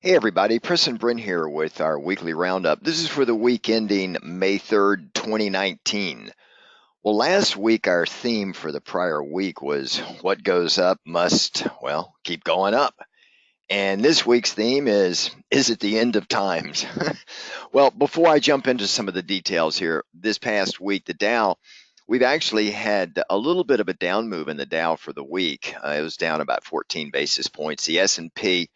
Hey everybody, Preston Bryn here with our weekly roundup. This is for the week ending May 3rd, 2019. Well, last week our theme for the prior week was what goes up must, well, keep going up. And this week's theme is it the end of times? Well, before I jump into some of the details here, this past week, the Dow, we've actually had a little bit of a down move in the Dow for the week. It was down about 14 basis points. The S&P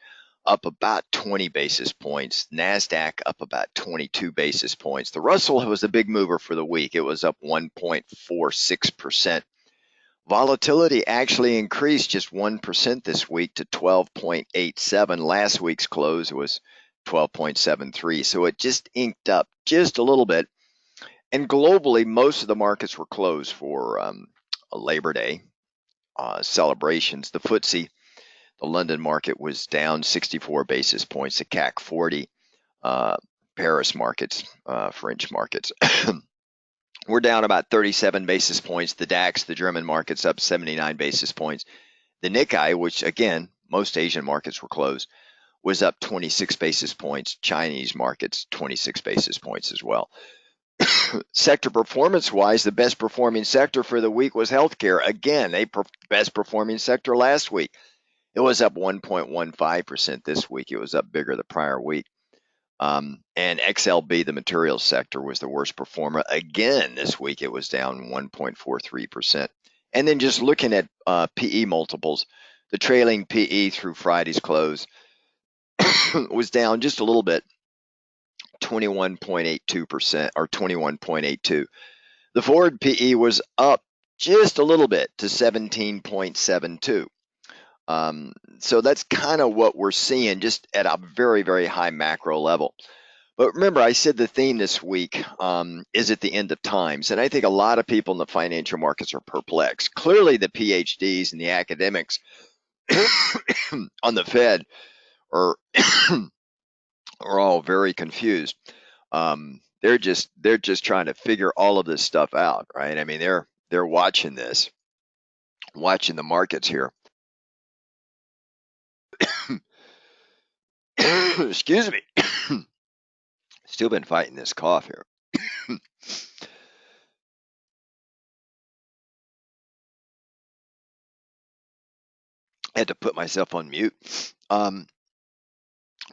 up about 20 basis points. NASDAQ up about 22 basis points. The Russell was a big mover for the week. It was up 1.46%. Volatility actually increased just 1% this week to 12.87. Last week's close was 12.73. So it just inked up just a little bit. And globally, most of the markets were closed for a Labor Day celebrations. The FTSE, the London market, was down 64 basis points. The CAC 40, Paris markets, French markets, we're down about 37 basis points. The DAX, the German market's up 79 basis points. The Nikkei, which again, most Asian markets were closed, was up 26 basis points. Chinese markets, 26 basis points as well. Sector performance-wise, the best performing sector for the week was healthcare. Again, best performing sector last week. It was up 1.15% this week. It was up bigger the prior week. And XLB, the materials sector, was the worst performer. Again, this week it was down 1.43%. And then just looking at PE multiples, the trailing PE through Friday's close was down just a little bit, 21.82% or 21.82. The forward PE was up just a little bit to 17.72. So that's kind of what we're seeing just at a very, very high macro level. But remember, I said the theme this week is at the end of times. And I think a lot of people in the financial markets are perplexed. Clearly, the PhDs and the academics on the Fed are all very confused. They're just trying to figure all of this stuff out, right? I mean, they're watching this, watching the markets here. Excuse me. Still been fighting this cough here. Had to put myself on mute. But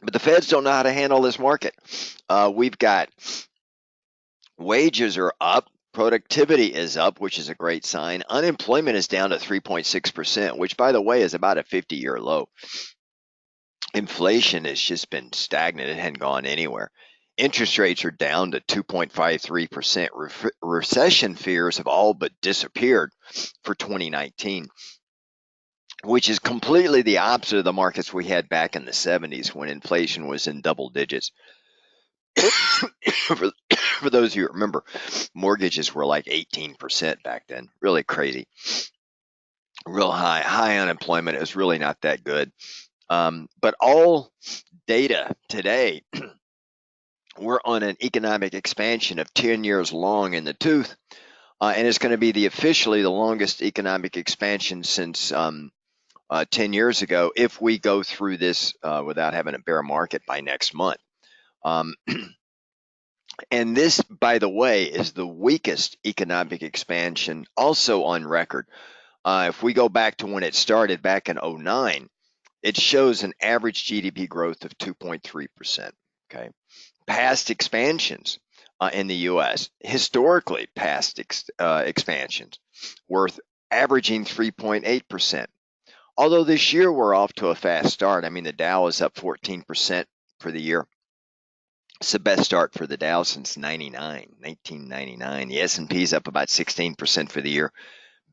the Feds don't know how to handle this market. We've got wages are up. Productivity is up, which is a great sign. Unemployment is down to 3.6%, which, by the way, is about a 50-year low. Inflation has just been stagnant. It hadn't gone anywhere. Interest rates are down to 2.53%. Recession fears have all but disappeared for 2019, which is completely the opposite of the markets we had back in the 70s when inflation was in double digits. For those of you who remember, mortgages were like 18% back then. Really crazy. Real high unemployment. It was really not that good. But all data today, we're on an economic expansion of 10 years long in the tooth, and it's going to be officially the longest economic expansion since 10 years ago if we go through this without having a bear market by next month. And this, by the way, is the weakest economic expansion also on record. If we go back to when it started back in 2009, it shows an average GDP growth of 2.3%. Okay. Past expansions in the U.S., historically past expansions, were averaging 3.8%. Although this year we're off to a fast start. I mean, the Dow is up 14% for the year. It's the best start for the Dow since 1999. The S&P is up about 16% for the year.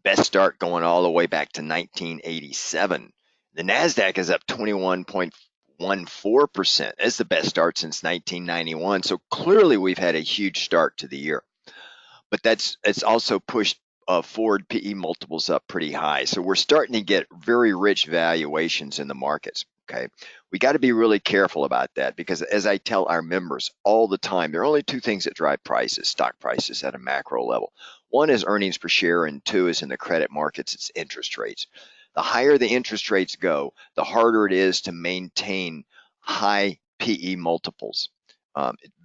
Best start going all the way back to 1987. The NASDAQ is up 21.14%. That's the best start since 1991. So clearly we've had a huge start to the year. But it's also pushed forward PE multiples up pretty high. So we're starting to get very rich valuations in the markets. Okay, we got to be really careful about that because, as I tell our members all the time, there are only two things that drive prices, stock prices at a macro level. One is earnings per share, and two is in the credit markets, it's interest rates. The higher the interest rates go, the harder it is to maintain high PE multiples.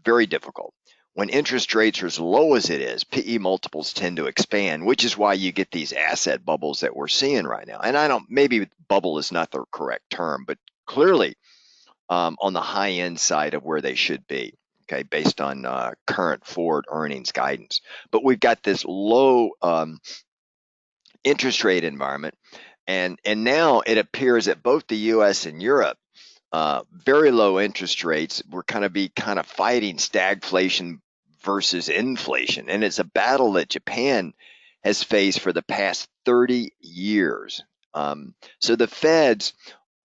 Very difficult. When interest rates are as low as it is, PE multiples tend to expand, which is why you get these asset bubbles that we're seeing right now. And maybe bubble is not the correct term, but clearly on the high end side of where they should be, okay, based on current forward earnings guidance. But we've got this low interest rate environment, and now it appears that both the U.S. and Europe, very low interest rates, we're kind of fighting stagflation versus inflation, and it's a battle that Japan has faced for the past 30 years. So the Feds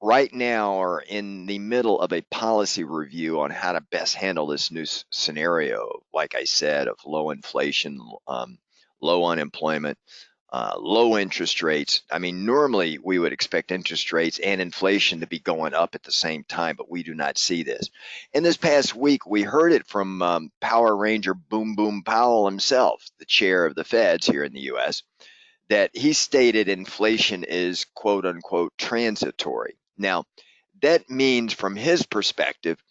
right now are in the middle of a policy review on how to best handle this new scenario, like I said, of low inflation, low unemployment, low interest rates. I mean, normally we would expect interest rates and inflation to be going up at the same time, but we do not see this. In this past week, we heard it from Power Ranger Boom Boom Powell himself, the chair of the Feds here in the U.S., that he stated inflation is quote unquote transitory. Now, that means from his perspective,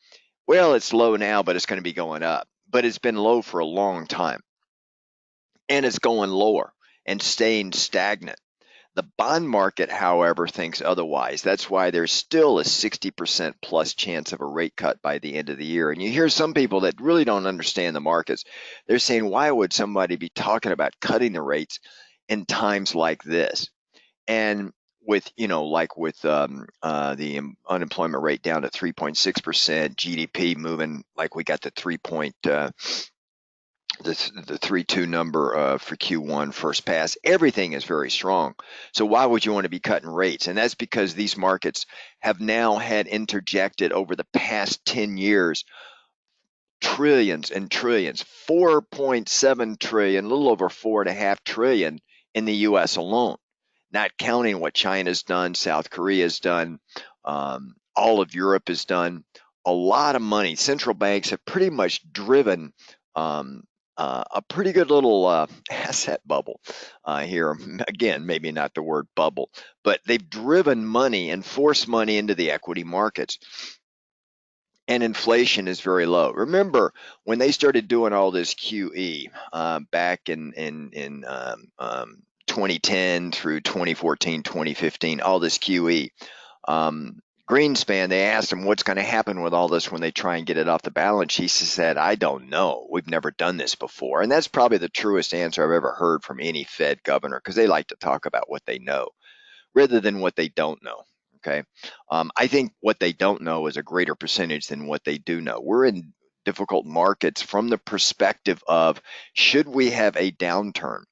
well, it's low now, but it's going to be going up. But it's been low for a long time, and it's going lower and staying stagnant. The bond market, however, thinks otherwise. That's why there's still a 60% plus chance of a rate cut by the end of the year. And you hear some people that really don't understand the markets. They're saying, why would somebody be talking about cutting the rates in times like this? And with, like with the unemployment rate down to 3.6%, GDP moving like we got the 3.2 number for Q1 first pass, everything is very strong. So why would you want to be cutting rates? And that's because these markets have now had interjected over the past 10 years trillions and trillions, 4.7 trillion, a little over 4.5 trillion in the US alone, not counting what China's done, South Korea's done, all of Europe has done. A lot of money. Central banks have pretty much driven a pretty good little asset bubble here. Again, maybe not the word bubble, but they've driven money and forced money into the equity markets. And inflation is very low. Remember when they started doing all this QE back in 2010 through 2014, 2015, all this QE. Greenspan, they asked him what's going to happen with all this when they try and get it off the balance sheet. He said, I don't know. We've never done this before. And that's probably the truest answer I've ever heard from any Fed governor, because they like to talk about what they know rather than what they don't know. Okay. I think what they don't know is a greater percentage than what they do know. We're in difficult markets from the perspective of, should we have a downturn?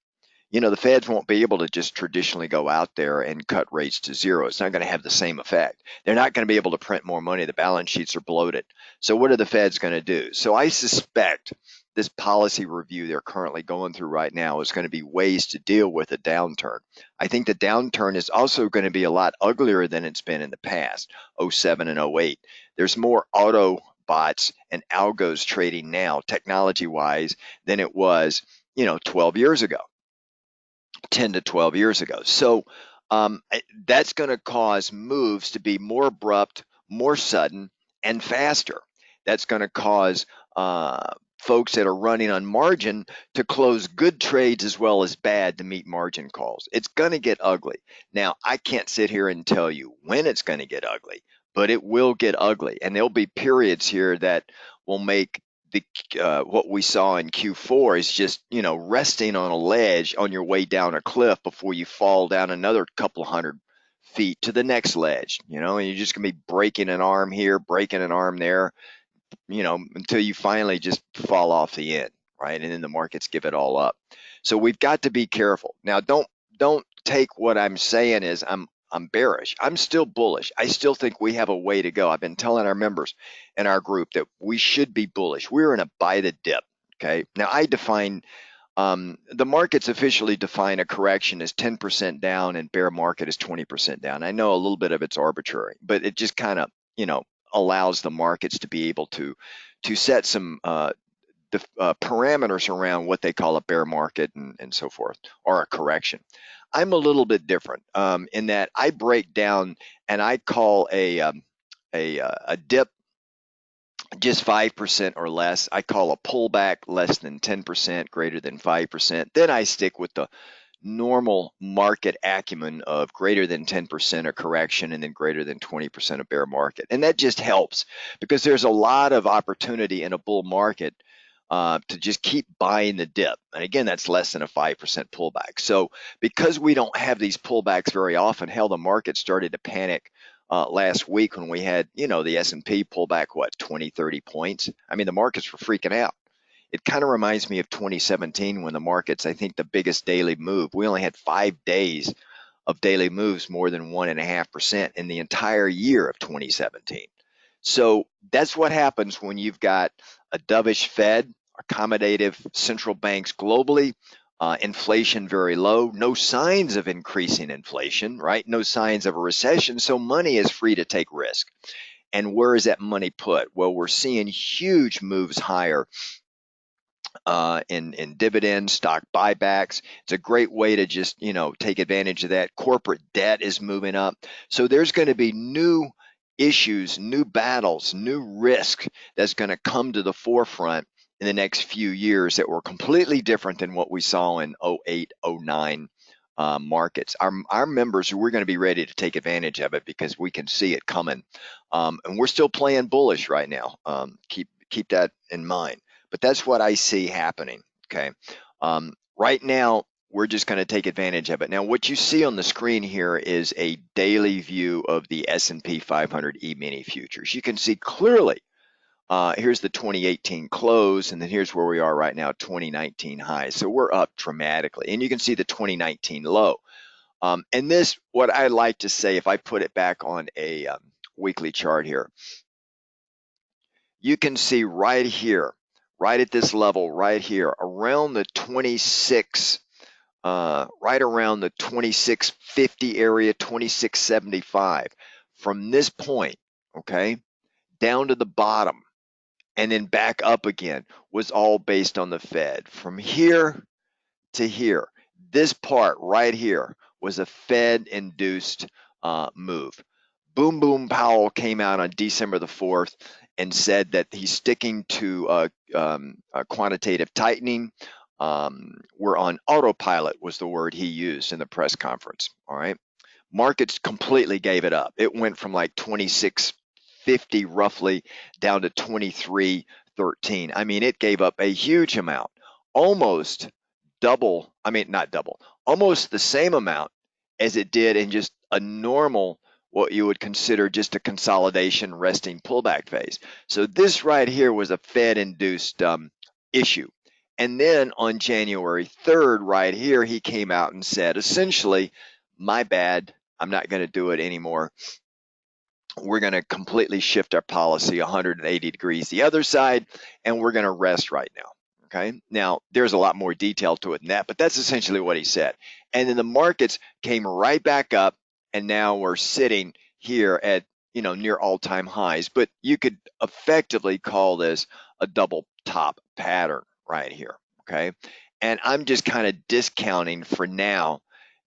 The Feds won't be able to just traditionally go out there and cut rates to zero. It's not going to have the same effect. They're not going to be able to print more money. The balance sheets are bloated. So what are the Feds going to do? So I suspect this policy review they're currently going through right now is going to be ways to deal with a downturn. I think the downturn is also going to be a lot uglier than it's been in the past, 07 and 08. There's more auto bots and algos trading now, technology-wise, than it was, 12 years ago. 10 to 12 years ago. So that's going to cause moves to be more abrupt, more sudden, and faster. That's going to cause folks that are running on margin to close good trades as well as bad to meet margin calls. It's going to get ugly. Now, I can't sit here and tell you when it's going to get ugly, but it will get ugly. And there'll be periods here that will make what we saw in Q4 is just, resting on a ledge on your way down a cliff before you fall down another couple of 100 feet to the next ledge, and you're just going to be breaking an arm here, breaking an arm there, until you finally just fall off the end, right? And then the markets give it all up. So we've got to be careful. Now, don't take what I'm saying as I'm bearish. I'm still bullish. I still think we have a way to go. I've been telling our members in our group that we should be bullish. We're in a buy the dip. Okay. Now I define the markets officially define a correction as 10% down and bear market as 20% down. I know a little bit of it's arbitrary, but it just kind of allows the markets to be able to set some parameters around what they call a bear market and so forth, or a correction. I'm a little bit different in that I break down and I call a dip just 5% or less. I call a pullback less than 10%, greater than 5%. Then I stick with the normal market acumen of greater than 10% of correction and then greater than 20% of bear market. And that just helps because there's a lot of opportunity in a bull market to just keep buying the dip. And again, that's less than a 5% pullback. So because we don't have these pullbacks very often, hell, the market started to panic last week when we had, the S&P pull back, 20, 30 points. I mean, the markets were freaking out. It kind of reminds me of 2017 when the markets, I think the biggest daily move, we only had 5 days of daily moves more than 1.5% in the entire year of 2017. So that's what happens when you've got a dovish Fed, accommodative central banks globally, inflation very low, no signs of increasing inflation, right? No signs of a recession. So money is free to take risk. And where is that money put? Well, we're seeing huge moves higher in dividends, stock buybacks. It's a great way to just, take advantage of that. Corporate debt is moving up. So there's going to be new issues, new battles, new risk that's going to come to the forefront in the next few years that were completely different than what we saw in 08, 09 markets. Our members, we're going to be ready to take advantage of it because we can see it coming. And we're still playing bullish right now. Keep that in mind. But that's what I see happening, okay? Right now, we're just going to take advantage of it. Now, what you see on the screen here is a daily view of the S&P 500 E-mini futures. You can see clearly, here's the 2018 close, and then here's where we are right now, 2019 high. So we're up dramatically. And you can see the 2019 low. And this, what I like to say, if I put it back on a weekly chart here, you can see right here, right at this level right here, around the 26, right around the 2650 area, 2675. From this point, okay, down to the bottom and then back up again was all based on the Fed. From here to here, this part right here was a Fed-induced move. Boom Boom Powell came out on December the 4th and said that he's sticking to quantitative tightening. We're on autopilot was the word he used in the press conference. All right. Markets completely gave it up. It went from like 2650 roughly down to 2313. I mean, it gave up a huge amount, almost double. I mean, not double, almost the same amount as it did in just a normal, what you would consider just a consolidation resting pullback phase. So this right here was a Fed-induced issue. And then on January 3rd, right here, he came out and said, essentially, my bad, I'm not going to do it anymore. We're going to completely shift our policy 180 degrees the other side, and we're going to rest right now. Okay. Now, there's a lot more detail to it than that, but that's essentially what he said. And then the markets came right back up, and now we're sitting here at, near all-time highs. But you could effectively call this a double top pattern right here. Okay. And I'm just kind of discounting for now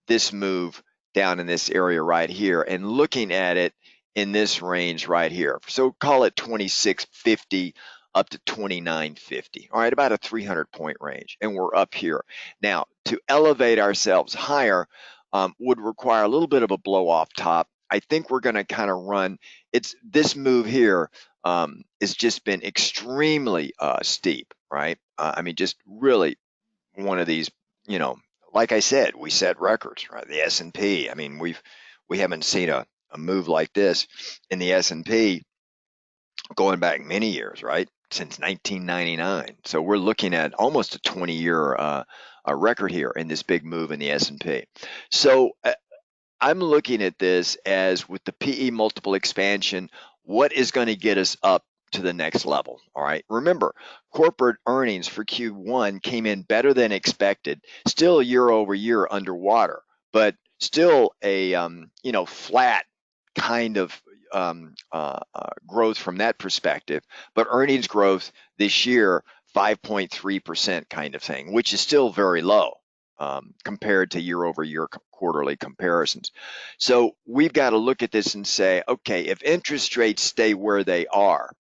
this move down in this area right here and looking at it in this range right here. So call it 2650 up to 2950. All right, about a 300-point range, and we're up here. Now, to elevate ourselves higher would require a little bit of a blow off top. I think we're going to kind of run. It's this move here has just been extremely steep, right? I mean, just really one of these, like I said, we set records, right? The S&P. I mean, we haven't seen a move like this in the S&P going back many years, right? Since 1999. So we're looking at almost a 20-year record here in this big move in the S&P. So I'm looking at this as with the PE multiple expansion, what is going to get us up to the next level? All right. Remember, corporate earnings for Q1 came in better than expected, still year over year underwater, but still a flat kind of growth from that perspective. But earnings growth this year, 5.3% kind of thing, which is still very low compared to year over year quarterly comparisons. So we've got to look at this and say, okay, if interest rates stay where they are,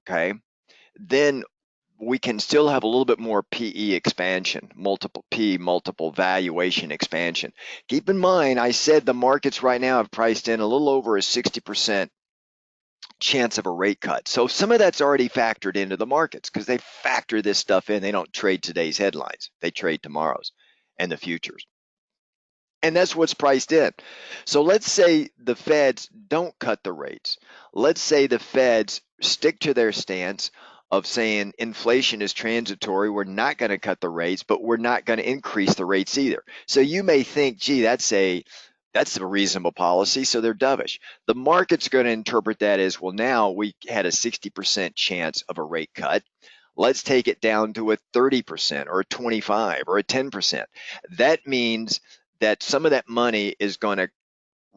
okay, then we can still have a little bit more PE expansion, multiple valuation expansion. Keep in mind, I said the markets right now have priced in a little over a 60% chance of a rate cut. So some of that's already factored into the markets because they factor this stuff in. They don't trade today's headlines. They trade tomorrow's and the futures. And that's what's priced in. So let's say the Feds don't cut the rates. Let's say the Feds stick to their stance of saying inflation is transitory. We're not going to cut the rates, but we're not going to increase the rates either. So you may think, gee, that's a reasonable policy, so they're dovish. The market's going to interpret that as, well, now we had a 60% chance of a rate cut. Let's take it down to a 30% or a 25 or a 10%. That means that some of that money is going to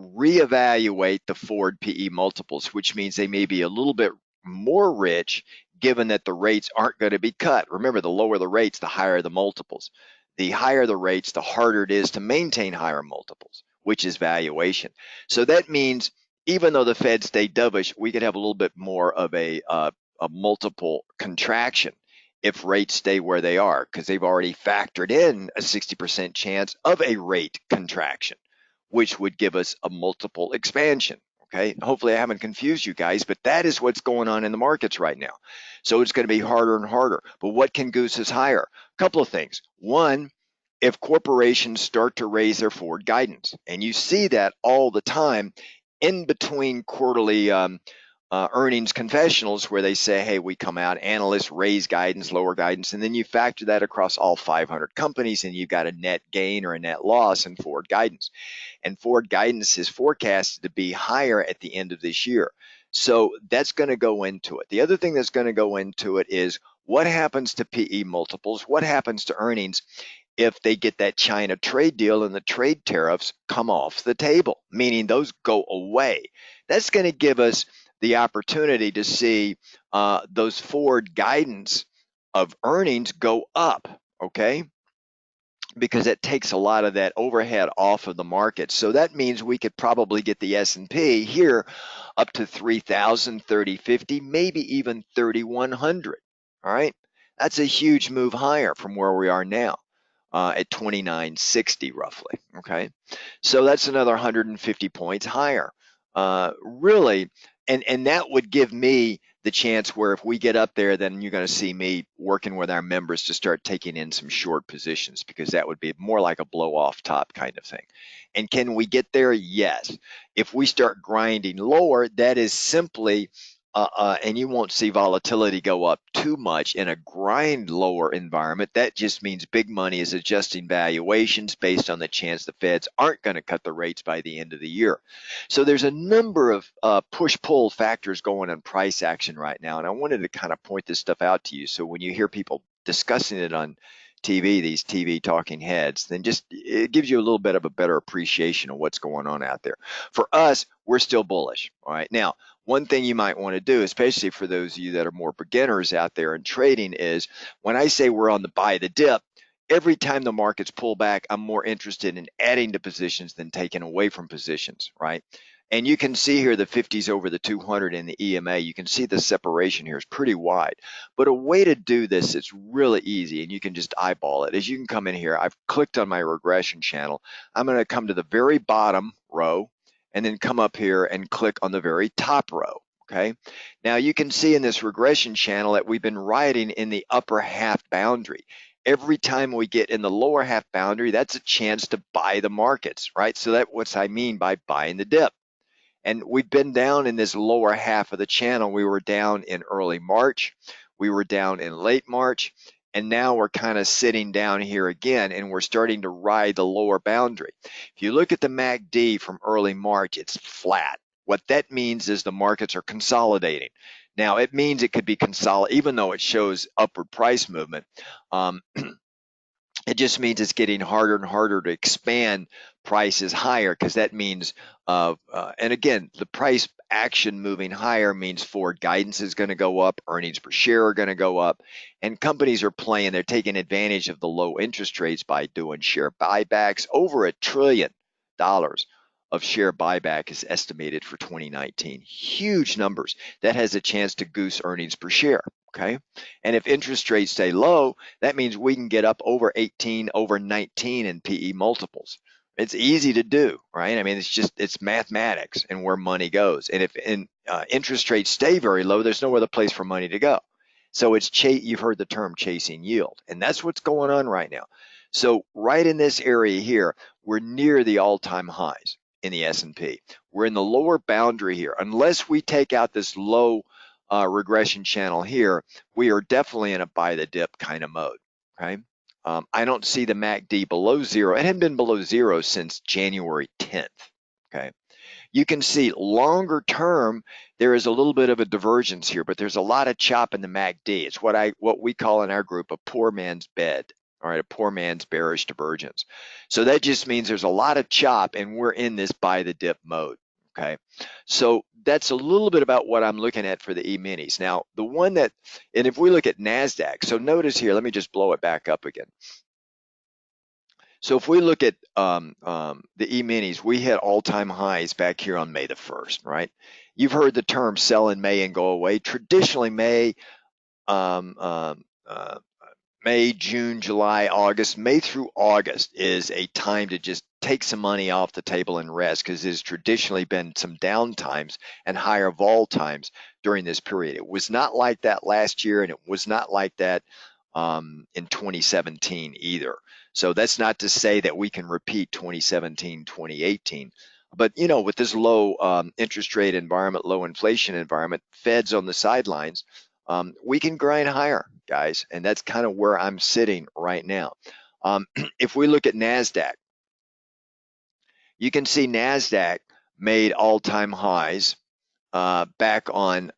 reevaluate the forward PE multiples, which means they may be a little bit more rich given that the rates aren't going to be cut. Remember, the lower the rates, the higher the multiples. The higher the rates, the harder it is to maintain higher multiples, which is valuation. So that means even though the Fed stay dovish, we could have a little bit more of a multiple contraction if rates stay where they are, because they've already factored in a 60% chance of a rate contraction, which would give us a multiple expansion. Okay, hopefully I haven't confused you guys, but that is what's going on in the markets right now. So it's going to be harder and harder. But what can goose us higher? A couple of things. One, if corporations start to raise their forward guidance, and you see that all the time in between quarterly earnings confessionals where they say, hey, we come out, analysts raise guidance, lower guidance, and then you factor that across all 500 companies and you've got a net gain or a net loss in forward guidance. And forward guidance is forecasted to be higher at the end of this year. So that's going to go into it. The other thing that's going to go into it is what happens to PE multiples, what happens to earnings if they get that China trade deal and the trade tariffs come off the table, meaning those go away. That's going to give us the opportunity to see those forward guidance of earnings go up, okay? Because it takes a lot of that overhead off of the market. So that means we could probably get the S&P here up to 3,000, 3050, maybe even 3,100, all right? That's a huge move higher from where we are now. At 2960 roughly, okay? So that's another 150 points higher. Really, and that would give me the chance where if we get up there, then you're going to see me working with our members to start taking in some short positions because that would be more like a blow off top kind of thing. And can we get there? Yes. If we start grinding lower, that is simply and you won't see volatility go up too much in a grind lower environment. That just means big money is adjusting valuations based on the chance the Feds aren't going to cut the rates by the end of the year. So there's a number of push-pull factors going on price action right now, and I wanted to kind of point this stuff out to you. So when you hear people discussing it on TV, these TV talking heads, then just it gives you a little bit of a better appreciation of what's going on out there. For us, we're still bullish. All right. Now, one thing you might want to do, especially for those of you that are more beginners out there in trading, is when I say we're on the buy the dip, every time the markets pull back, I'm more interested in adding to positions than taking away from positions, right? And you can see here the 50s over the 200 in the EMA. You can see the separation here is pretty wide. But a way to do this, it's really easy, and you can just eyeball it, is you can come in here. I've clicked on my regression channel. I'm going to come to the very bottom row and then come up here and click on the very top row. Okay. Now you can see in this regression channel that we've been riding in the upper half boundary. Every time we get in the lower half boundary, that's a chance to buy the markets, right? So that's what I mean by buying the dip. And we've been down in this lower half of the channel. We were down in early March. We were down in late March. And now we're kind of sitting down here again, and we're starting to ride the lower boundary. If you look at the MACD from early March, it's flat. What that means is the markets are consolidating. Now, it means it could be consolidated, even though it shows upward price movement. It just means it's getting harder and harder to expand prices higher because that means, and again, the price action moving higher means forward guidance is going to go up, earnings per share are going to go up, and companies are playing, they're taking advantage of the low interest rates by doing share buybacks over $1 trillion of share buyback is estimated for 2019. Huge numbers. That has a chance to goose earnings per share. Okay. And if interest rates stay low, that means we can get up over 18, over 19 in PE multiples. It's easy to do, right? I mean, it's mathematics and where money goes. And if interest rates stay very low, there's no other place for money to go. So you've heard the term chasing yield, and that's what's going on right now. So right in this area here, we're near the all-time highs in the S&P. We're in the lower boundary here. Unless we take out this low regression channel here, we are definitely in a buy the dip kind of mode. Okay. I don't see the MACD below zero. It hadn't been below zero since January 10th. Okay. You can see longer term, there is a little bit of a divergence here, but there's a lot of chop in the MACD. It's what we call in our group a poor man's bed. All right, a poor man's bearish divergence. So that just means there's a lot of chop and we're in this buy the dip mode. Okay, so that's a little bit about what I'm looking at for the E-minis. Now, the one that, and if we look at NASDAQ, so notice here, let me just blow it back up again. So if we look at the E-minis, we hit all-time highs back here on May the 1st, right? You've heard the term sell in May and go away. Traditionally, May, June, July, August, May through August is a time to just take some money off the table and rest because there's traditionally been some down times and higher vol times during this period. It was not like that last year, and it was not like that in 2017 either. So that's not to say that we can repeat 2017, 2018. But, you know, with this low interest rate environment, low inflation environment, Fed's on the sidelines, we can grind higher, guys. And that's kind of where I'm sitting right now. If we look at NASDAQ, you can see NASDAQ made all-time highs back on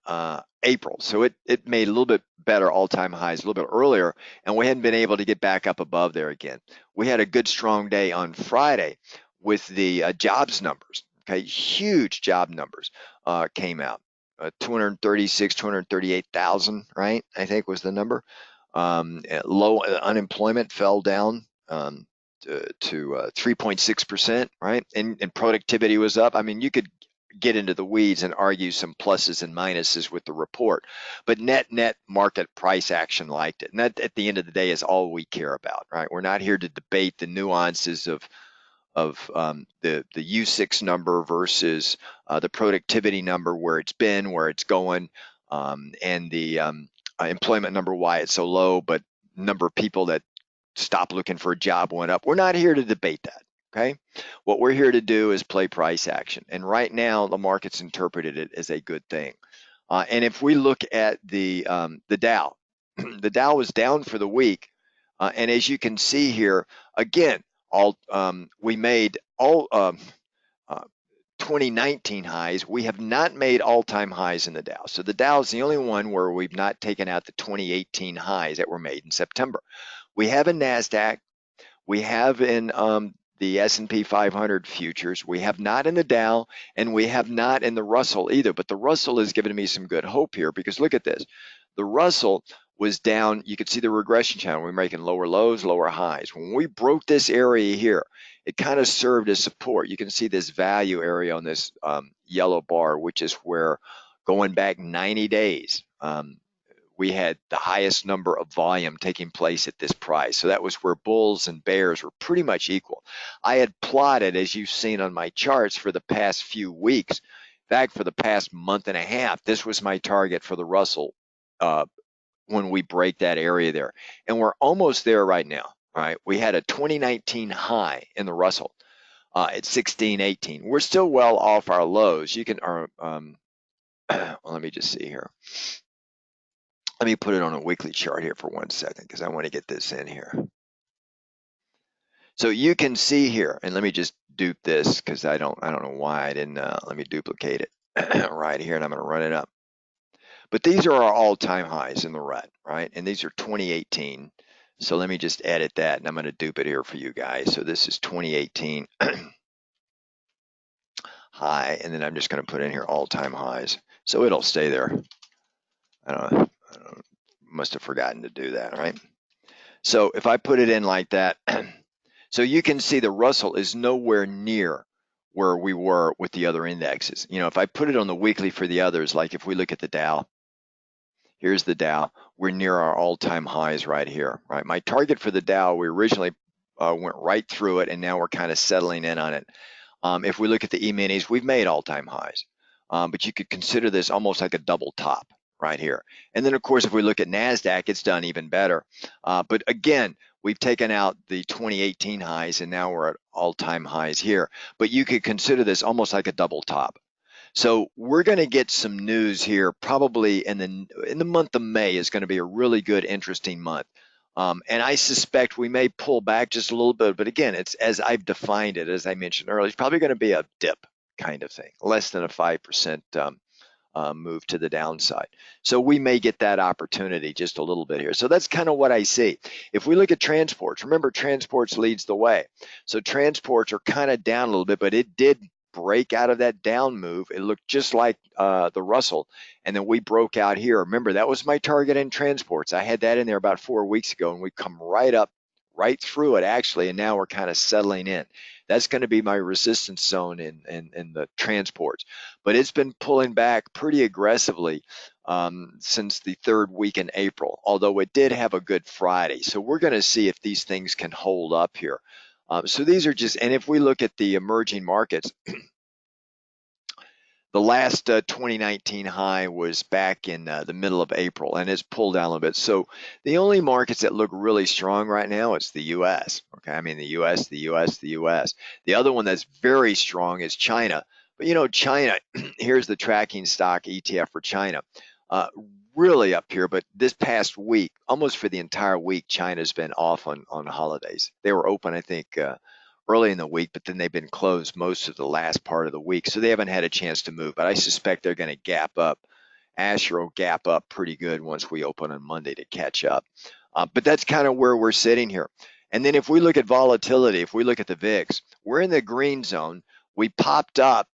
April. So it made a little bit better all-time highs a little bit earlier, and we hadn't been able to get back up above there again. We had a good strong day on Friday with the jobs numbers. Okay, huge job numbers came out. 236, 238,000, right? I think was the number. Low unemployment fell down to 3.6%, right? And productivity was up. I mean, you could get into the weeds and argue some pluses and minuses with the report, but net market price action liked it. And that at the end of the day is all we care about, right? We're not here to debate the nuances of the U6 number versus the productivity number, where it's been, where it's going, and the employment number, why it's so low, but number of people that stop looking for a job went up. We're not here to debate that. Okay, what we're here to do is play price action, and right now the market's interpreted it as a good thing. And if we look at the Dow, the Dow was down for the week, and as you can see here, again, we made all 2019 highs. We have not made all-time highs in the Dow. So the Dow is the only one where we've not taken out the 2018 highs that were made in September. We have in NASDAQ. We have in the S&P 500 futures. We have not in the Dow, and we have not in the Russell either. But the Russell has given me some good hope here, because look at this. The Russell was down. You could see the regression channel. We're making lower lows, lower highs. When we broke this area here, it kind of served as support. You can see this value area on this yellow bar, which is where going back 90 days, we had the highest number of volume taking place at this price. So that was where bulls and bears were pretty much equal. I had plotted, as you've seen on my charts, for the past few weeks, in fact, for the past month and a half, this was my target for the Russell when we break that area there. And we're almost there right now. All right, we had a 2019 high in the Russell at 1618. We're still well off our lows. You can, well, let me just see here. Let me put it on a weekly chart here for 1 second, because I want to get this in here. So you can see here, and let me just dupe this, because I don't know why I didn't. Let me duplicate it right here, and I'm going to run it up. But these are our all-time highs in the red, right? And these are 2018. So let me just edit that, and I'm going to dupe it here for you guys. So this is 2018 high, and then I'm just going to put in here all-time highs. So it'll stay there. I don't know, must have forgotten to do that, right? So if I put it in like that, so you can see the Russell is nowhere near where we were with the other indexes. You know, if I put it on the weekly for the others, like if we look at the Dow, here's the Dow. We're near our all-time highs right here, right? My target for the Dow, we originally went right through it, and now we're kind of settling in on it. If we look at the E-minis, we've made all-time highs, but you could consider this almost like a double top right here. And then, of course, if we look at NASDAQ, it's done even better. But again, we've taken out the 2018 highs, and now we're at all-time highs here. But you could consider this almost like a double top. So we're going to get some news here probably in the month of May is going to be a really good, interesting month. And I suspect we may pull back just a little bit, but again, it's as I've defined it, as I mentioned earlier, it's probably going to be a dip kind of thing, less than a 5% move to the downside. So we may get that opportunity just a little bit here. So that's kind of what I see. If we look at transports, remember transports leads the way. So transports are kind of down a little bit, but it did break out of that down move. It looked just like the Russell, and then we broke out here. Remember, that was my target in transports. I had that in there about 4 weeks ago, and we come right up, right through it actually, and now we're kind of settling in. That's going to be my resistance zone in the transports, but it's been pulling back pretty aggressively since the third week in April, although it did have a good Friday. So we're going to see if these things can hold up here. So these are just, and if we look at the emerging markets, the last 2019 high was back in the middle of April, and it's pulled down a little bit. So the only markets that look really strong right now is the U.S. Okay, I mean the U.S., the U.S., the U.S. The other one that's very strong is China. But you know, China, here's the tracking stock ETF for China. Uh, Really up here, but this past week, almost for the entire week, China's been off on holidays. They were open, I think, early in the week, but then they've been closed most of the last part of the week, so they haven't had a chance to move. But I suspect they're going to gap up. Asher will gap up pretty good once we open on Monday to catch up. But that's kind of where we're sitting here. And then if we look at volatility, if we look at the VIX, we're in the green zone. We popped up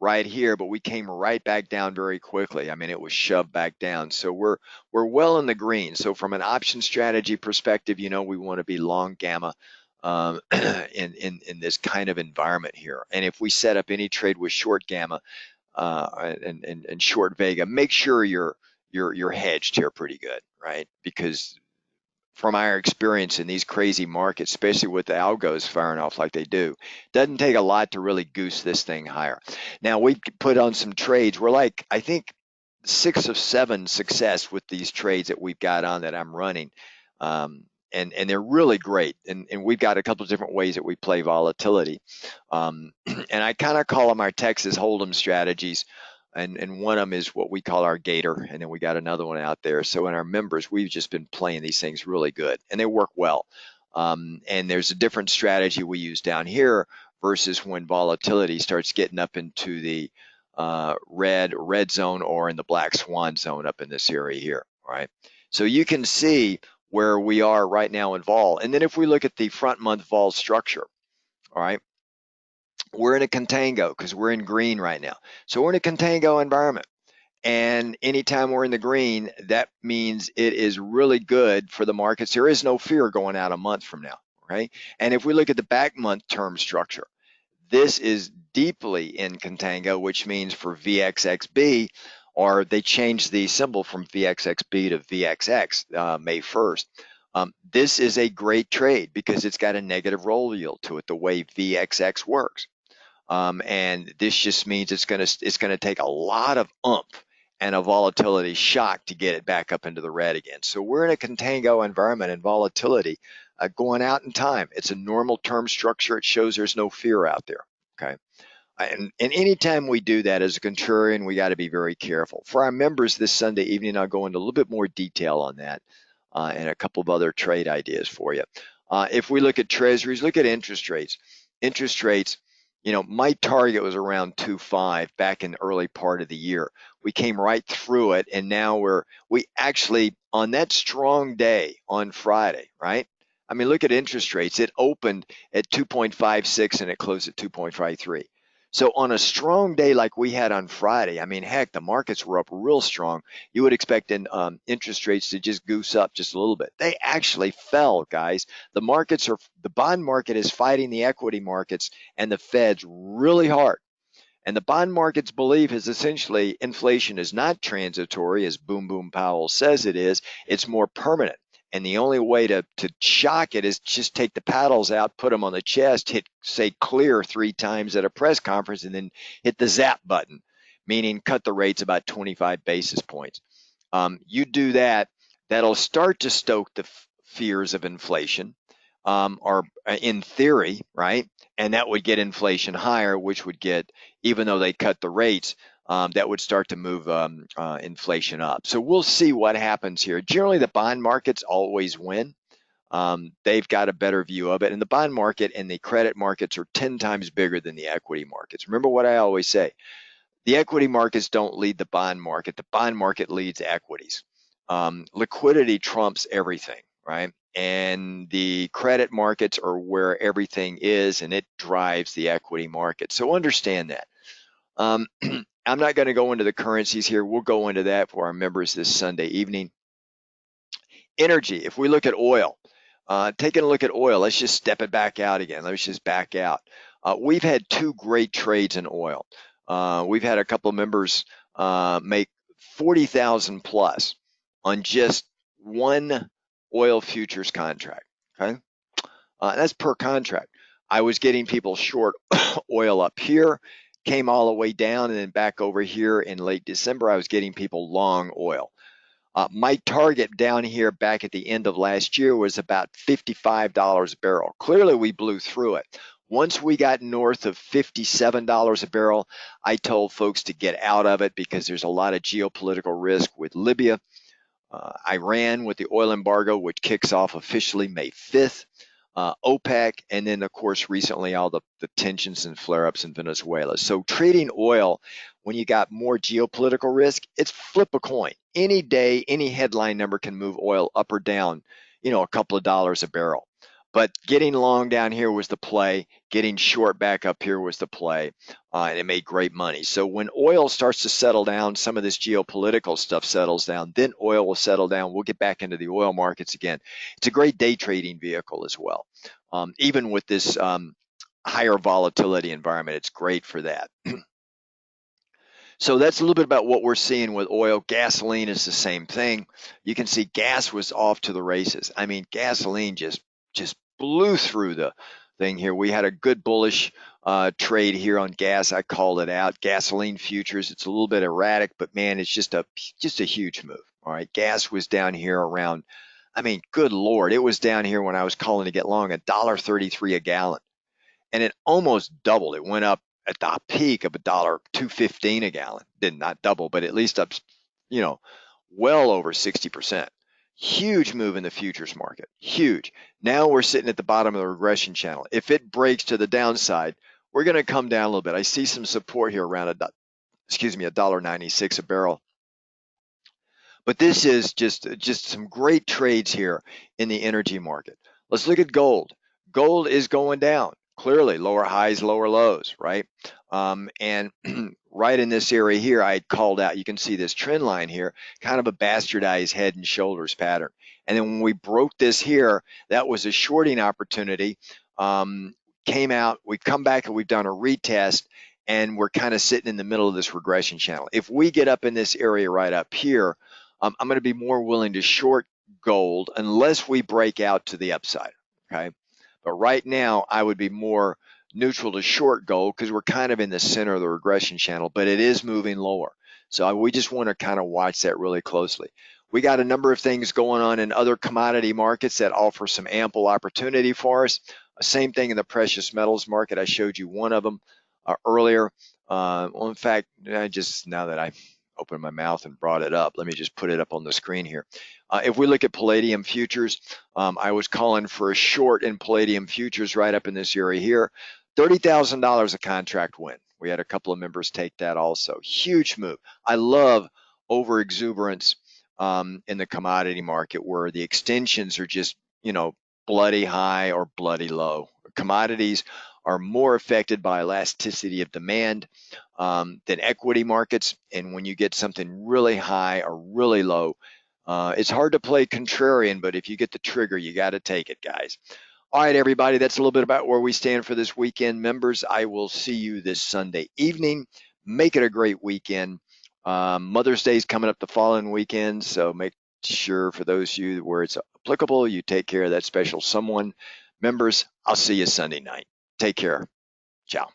right here, but we came right back down very quickly. I mean, it was shoved back down. So we're well in the green. So from an option strategy perspective, you know, we want to be long gamma in this kind of environment here. And if we set up any trade with short gamma and short vega, make sure you're hedged here pretty good, right? Because from our experience in these crazy markets, especially with the algos firing off like they do, doesn't take a lot to really goose this thing higher. Now we put on some trades. We're like, I think 6 of 7 success with these trades that we've got on that I'm running. And they're really great. And we've got a couple of different ways that we play volatility. And I kind of call them our Texas Hold'em strategies. And one of them is what we call our Gator, and then we got another one out there. So in our members, we've just been playing these things really good, and they work well. And there's a different strategy we use down here versus when volatility starts getting up into the red zone or in the black swan zone up in this area here, right? So you can see where we are right now in vol. And then if we look at the front month vol structure, all right, we're in a contango because we're in green right now. So we're in a contango environment. And anytime we're in the green, that means it is really good for the markets. There is no fear going out a month from now, right? And if we look at the back month term structure, this is deeply in contango, which means for VXXB, or they changed the symbol from VXXB to VXX May 1st. This is a great trade because it's got a negative roll yield to it, the way VXX works. And this just means it's gonna take a lot of oomph and a volatility shock to get it back up into the red again. So we're in a contango environment and volatility going out in time. It's a normal term structure. It shows there's no fear out there. Okay. And anytime we do that as a contrarian, we got to be very careful. For our members this Sunday evening, I'll go into a little bit more detail on that and a couple of other trade ideas for you. If we look at treasuries, look at interest rates. Interest rates, you know, my target was around 2.5 back in the early part of the year. We came right through it, and now we actually, on that strong day on Friday, right? I mean, look at interest rates. It opened at 2.56 and it closed at 2.53. So on a strong day like we had on Friday, I mean, heck, the markets were up real strong. You would expect interest rates to just goose up just a little bit. They actually fell, guys. The bond market is fighting the equity markets and the Feds really hard. And the bond market's belief is essentially inflation is not transitory, as Boom Boom Powell says it is. It's more permanent. And the only way to shock it is just take the paddles out, put them on the chest, hit, say, clear 3 times at a press conference, and then hit the zap button, meaning cut the rates about 25 basis points. You do that, that'll start to stoke the fears of inflation, or in theory, right? And that would get inflation higher, which would get, even though they cut the rates, that would start to move inflation up. So we'll see what happens here. Generally, the bond markets always win. They've got a better view of it. And the bond market and the credit markets are 10 times bigger than the equity markets. Remember what I always say. The equity markets don't lead the bond market. The bond market leads equities. Liquidity trumps everything, right? And the credit markets are where everything is, and it drives the equity market. So understand that. I'm not going to go into the currencies here. We'll go into that for our members this Sunday evening. Energy, if we look at oil, taking a look at oil, let's just step it back out again. Let's just back out. We've had 2 great trades in oil. We've had a couple of members make 40,000 plus on just one oil futures contract. Okay, that's per contract. I was getting people short oil up here, came all the way down, and then back over here in late December, I was getting people long oil. My target down here back at the end of last year was about $55 a barrel. Clearly, we blew through it. Once we got north of $57 a barrel, I told folks to get out of it because there's a lot of geopolitical risk with Libya, Iran with the oil embargo, which kicks off officially May 5th, OPEC, and then, of course, recently all the tensions and flare-ups in Venezuela. So trading oil, when you got more geopolitical risk, it's flip a coin. Any day, any headline number can move oil up or down, a couple of dollars a barrel. But getting long down here was the play. Getting short back up here was the play, and it made great money. So when oil starts to settle down, some of this geopolitical stuff settles down, then oil will settle down. We'll get back into the oil markets again. It's a great day trading vehicle as well. Even with this higher volatility environment, it's great for that. So that's a little bit about what we're seeing with oil. Gasoline is the same thing. You can see gas was off to the races. I mean, gasoline just blew through the thing here. We had a good bullish trade here on gas. I called it out. Gasoline futures, it's a little bit erratic, but man, it's just a huge move. All right, gas was down here around, I mean, good Lord, it was down here when I was calling to get long, $1.33 a gallon. And it almost doubled. It went up at the peak of $1.215 a gallon. Did not double, but at least up, well over 60%. Huge move in the futures market. Huge. Now we're sitting at the bottom of the regression channel. If it breaks to the downside, we're going to come down a little bit. I see some support here around $1.96 a barrel. But this is just some great trades here in the energy market. Let's look at gold. Gold is going down. Clearly, lower highs, lower lows, right? And right in this area here, I had called out, you can see this trend line here, kind of a bastardized head and shoulders pattern. And then when we broke this here, that was a shorting opportunity. Came out, we've come back and we've done a retest, and we're kind of sitting in the middle of this regression channel. If we get up in this area right up here, I'm going to be more willing to short gold unless we break out to the upside, okay? But right now, I would be more neutral to short gold because we're kind of in the center of the regression channel, but it is moving lower. So we just want to kind of watch that really closely. We got a number of things going on in other commodity markets that offer some ample opportunity for us. Same thing in the precious metals market. I showed you one of them earlier. Well, in fact, now that I opened my mouth and brought it up, let me just put it up on the screen here. If we look at palladium futures, I was calling for a short in palladium futures right up in this area here. $30,000 a contract win. We had a couple of members take that also. Huge move. I love over exuberance in the commodity market where the extensions are just, bloody high or bloody low. Commodities are more affected by elasticity of demand than equity markets. And when you get something really high or really low, it's hard to play contrarian, but if you get the trigger, you got to take it, guys. All right, everybody, that's a little bit about where we stand for this weekend. Members, I will see you this Sunday evening. Make it a great weekend. Mother's Day is coming up the following weekend, so make sure for those of you where it's applicable, you take care of that special someone. Members, I'll see you Sunday night. Take care. Ciao.